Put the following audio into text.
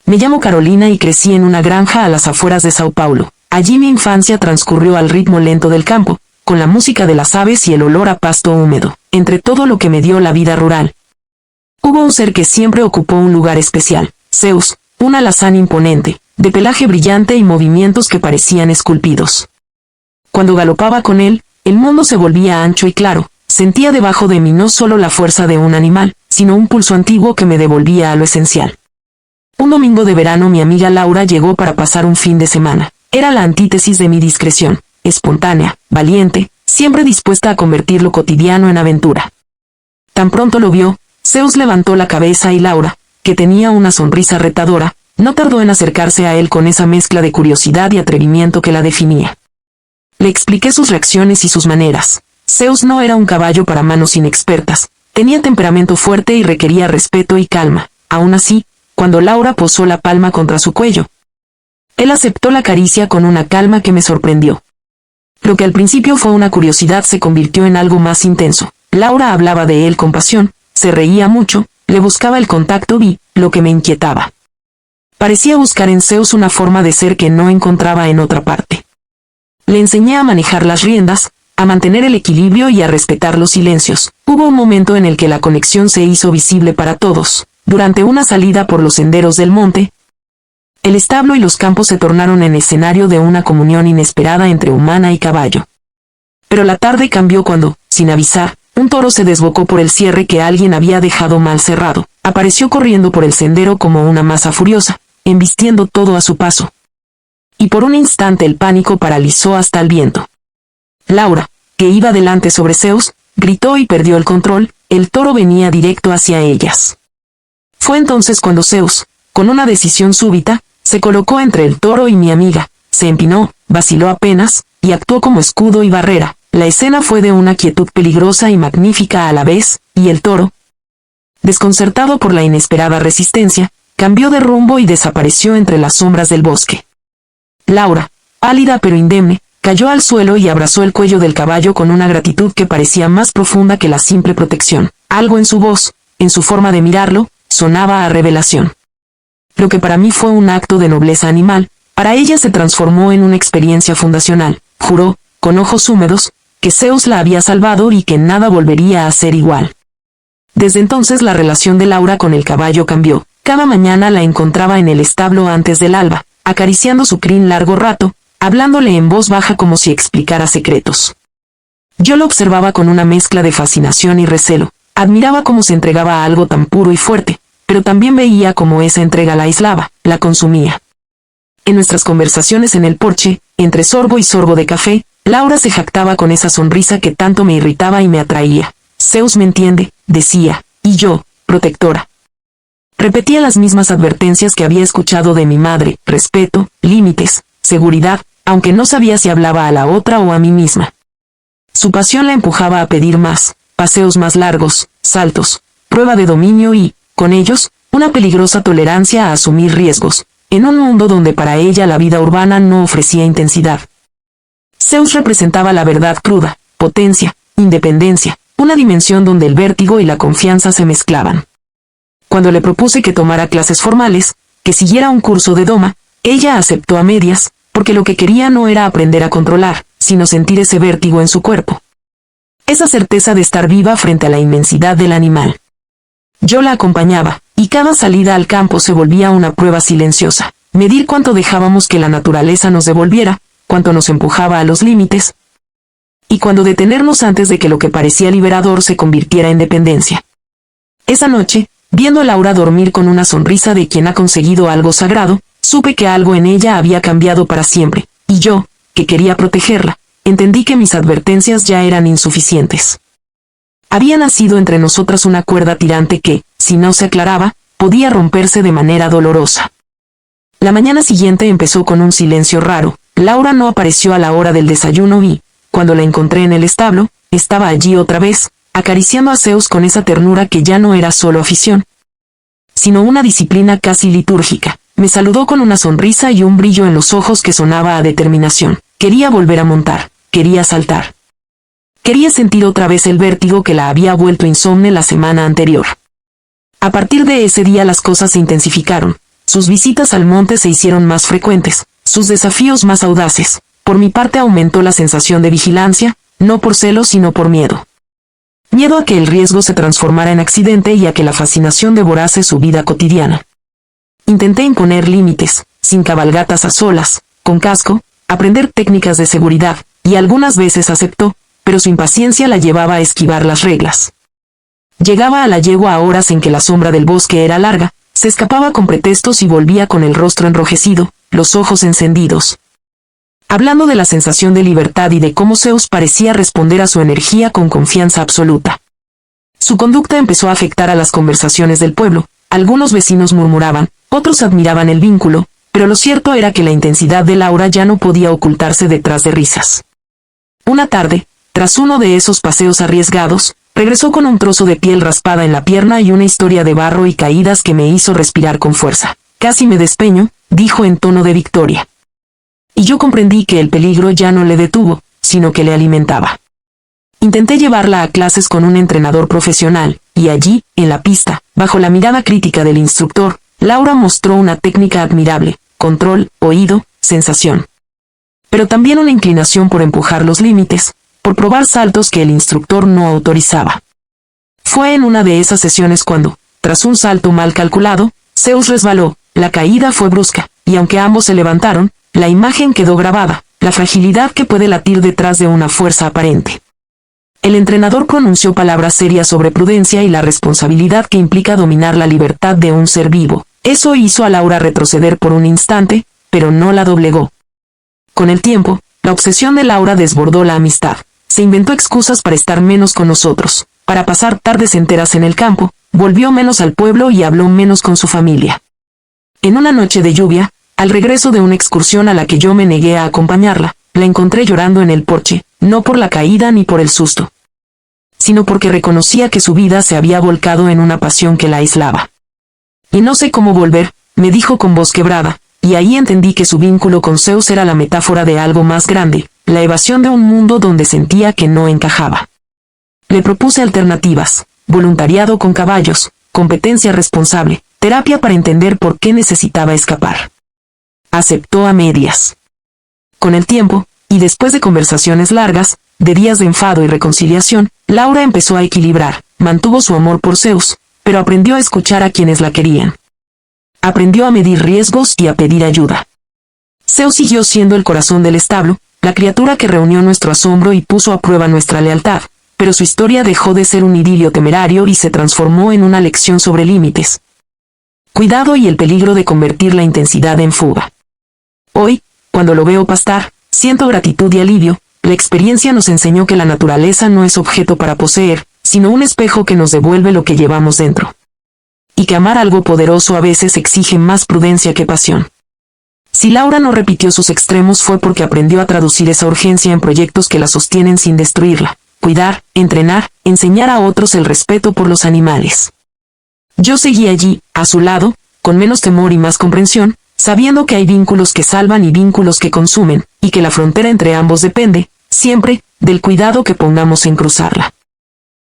Me llamo Carolina y crecí en una granja a las afueras de Sao Paulo. Allí mi infancia transcurrió al ritmo lento del campo, con la música de las aves y el olor a pasto húmedo, entre todo lo que me dio la vida rural. Hubo un ser que siempre ocupó un lugar especial, Zeus, un alazán imponente, de pelaje brillante y movimientos que parecían esculpidos. Cuando galopaba con él, el mundo se volvía ancho y claro. Sentía debajo de mí no solo la fuerza de un animal, sino un pulso antiguo que me devolvía a lo esencial. Un domingo de verano mi amiga Laura llegó para pasar un fin de semana. Era la antítesis de mi discreción, espontánea, valiente, siempre dispuesta a convertir lo cotidiano en aventura. Tan pronto lo vio, Zeus levantó la cabeza y Laura, que tenía una sonrisa retadora, no tardó en acercarse a él con esa mezcla de curiosidad y atrevimiento que la definía. Le expliqué sus reacciones y sus maneras. Zeus no era un caballo para manos inexpertas, tenía temperamento fuerte y requería respeto y calma. Aún así, cuando Laura posó la palma contra su cuello, él aceptó la caricia con una calma que me sorprendió. Lo que al principio fue una curiosidad se convirtió en algo más intenso. Laura hablaba de él con pasión, se reía mucho, le buscaba el contacto y, lo que me inquietaba, parecía buscar en Zeus una forma de ser que no encontraba en otra parte. Le enseñé a manejar las riendas, a mantener el equilibrio y a respetar los silencios. Hubo un momento en el que la conexión se hizo visible para todos. Durante una salida por los senderos del monte, el establo y los campos se tornaron en escenario de una comunión inesperada entre humana y caballo. Pero la tarde cambió cuando, sin avisar, un toro se desbocó por el cierre que alguien había dejado mal cerrado. Apareció corriendo por el sendero como una masa furiosa, embistiendo todo a su paso. Y por un instante el pánico paralizó hasta el viento. Laura, que iba delante sobre Zeus, gritó y perdió el control. El toro venía directo hacia ellas. Fue entonces cuando Zeus, con una decisión súbita, se colocó entre el toro y mi amiga, se empinó, vaciló apenas, y actuó como escudo y barrera. La escena fue de una quietud peligrosa y magnífica a la vez, y el toro, desconcertado por la inesperada resistencia, cambió de rumbo y desapareció entre las sombras del bosque. Laura, pálida pero indemne, cayó al suelo y abrazó el cuello del caballo con una gratitud que parecía más profunda que la simple protección. Algo en su voz, en su forma de mirarlo, sonaba a revelación. Lo que para mí fue un acto de nobleza animal, para ella se transformó en una experiencia fundacional. Juró, con ojos húmedos, que Zeus la había salvado y que nada volvería a ser igual. Desde entonces la relación de Laura con el caballo cambió. Cada mañana la encontraba en el establo antes del alba, acariciando su crin largo rato, hablándole en voz baja como si explicara secretos. Yo lo observaba con una mezcla de fascinación y recelo. Admiraba cómo se entregaba a algo tan puro y fuerte, pero también veía cómo esa entrega la aislaba, la consumía. En nuestras conversaciones en el porche, entre sorbo y sorbo de café, Laura se jactaba con esa sonrisa que tanto me irritaba y me atraía. Zeus me entiende, decía, y yo, protectora. Repetía las mismas advertencias que había escuchado de mi madre: respeto, límites, seguridad, aunque no sabía si hablaba a la otra o a mí misma. Su pasión la empujaba a pedir más, paseos más largos, saltos, prueba de dominio y, con ellos, una peligrosa tolerancia a asumir riesgos, en un mundo donde para ella la vida urbana no ofrecía intensidad. Zeus representaba la verdad cruda, potencia, independencia, una dimensión donde el vértigo y la confianza se mezclaban. Cuando le propuse que tomara clases formales, que siguiera un curso de doma, ella aceptó a medias, porque lo que quería no era aprender a controlar, sino sentir ese vértigo en su cuerpo. Esa certeza de estar viva frente a la inmensidad del animal. Yo la acompañaba, y cada salida al campo se volvía una prueba silenciosa. Medir cuánto dejábamos que la naturaleza nos devolviera, cuánto nos empujaba a los límites, y cuando detenernos antes de que lo que parecía liberador se convirtiera en dependencia. Esa noche, viendo a Laura dormir con una sonrisa de quien ha conseguido algo sagrado, supe que algo en ella había cambiado para siempre, y yo, que quería protegerla, entendí que mis advertencias ya eran insuficientes. Había nacido entre nosotras una cuerda tirante que, si no se aclaraba, podía romperse de manera dolorosa. La mañana siguiente empezó con un silencio raro. Laura no apareció a la hora del desayuno y, cuando la encontré en el establo, estaba allí otra vez, acariciando a Zeus con esa ternura que ya no era solo afición, sino una disciplina casi litúrgica. Me saludó con una sonrisa y un brillo en los ojos que sonaba a determinación. Quería volver a montar, quería saltar. Quería sentir otra vez el vértigo que la había vuelto insomne la semana anterior. A partir de ese día las cosas se intensificaron. Sus visitas al monte se hicieron más frecuentes, sus desafíos más audaces. Por mi parte aumentó la sensación de vigilancia, no por celos sino por miedo. Miedo a que el riesgo se transformara en accidente y a que la fascinación devorase su vida cotidiana. Intenté imponer límites, sin cabalgatas a solas, con casco, aprender técnicas de seguridad, y algunas veces aceptó, pero su impaciencia la llevaba a esquivar las reglas. Llegaba a la yegua a horas en que la sombra del bosque era larga, se escapaba con pretextos y volvía con el rostro enrojecido, los ojos encendidos. Hablando de la sensación de libertad y de cómo Zeus parecía responder a su energía con confianza absoluta. Su conducta empezó a afectar a las conversaciones del pueblo, algunos vecinos murmuraban, otros admiraban el vínculo, pero lo cierto era que la intensidad de Laura ya no podía ocultarse detrás de risas. Una tarde, tras uno de esos paseos arriesgados, regresó con un trozo de piel raspada en la pierna y una historia de barro y caídas que me hizo respirar con fuerza. Casi me despeño, dijo en tono de victoria. Y yo comprendí que el peligro ya no le detuvo, sino que le alimentaba. Intenté llevarla a clases con un entrenador profesional, y allí, en la pista, bajo la mirada crítica del instructor, Laura mostró una técnica admirable, control, oído, sensación. Pero también una inclinación por empujar los límites, por probar saltos que el instructor no autorizaba. Fue en una de esas sesiones cuando, tras un salto mal calculado, Zeus resbaló, la caída fue brusca, y aunque ambos se levantaron, la imagen quedó grabada, la fragilidad que puede latir detrás de una fuerza aparente. El entrenador pronunció palabras serias sobre prudencia y la responsabilidad que implica dominar la libertad de un ser vivo. Eso hizo a Laura retroceder por un instante, pero no la doblegó. Con el tiempo, la obsesión de Laura desbordó la amistad. Se inventó excusas para estar menos con nosotros, para pasar tardes enteras en el campo, volvió menos al pueblo y habló menos con su familia. En una noche de lluvia, al regreso de una excursión a la que yo me negué a acompañarla, la encontré llorando en el porche, no por la caída ni por el susto, sino porque reconocía que su vida se había volcado en una pasión que la aislaba. Y no sé cómo volver, me dijo con voz quebrada, y ahí entendí que su vínculo con Zeus era la metáfora de algo más grande, la evasión de un mundo donde sentía que no encajaba. Le propuse alternativas, voluntariado con caballos, competencia responsable, terapia para entender por qué necesitaba escapar. Aceptó a medias. Con el tiempo, y después de conversaciones largas, de días de enfado y reconciliación, Laura empezó a equilibrar, mantuvo su amor por Zeus, pero aprendió a escuchar a quienes la querían. Aprendió a medir riesgos y a pedir ayuda. Zeus siguió siendo el corazón del establo, la criatura que reunió nuestro asombro y puso a prueba nuestra lealtad, pero su historia dejó de ser un idilio temerario y se transformó en una lección sobre límites, cuidado y el peligro de convertir la intensidad en fuga. Hoy, cuando lo veo pastar, siento gratitud y alivio. La experiencia nos enseñó que la naturaleza no es objeto para poseer, sino un espejo que nos devuelve lo que llevamos dentro. Y que amar algo poderoso a veces exige más prudencia que pasión. Si Laura no repitió sus extremos fue porque aprendió a traducir esa urgencia en proyectos que la sostienen sin destruirla. Cuidar, entrenar, enseñar a otros el respeto por los animales. Yo seguí allí, a su lado, con menos temor y más comprensión, sabiendo que hay vínculos que salvan y vínculos que consumen, y que la frontera entre ambos depende, siempre, del cuidado que pongamos en cruzarla.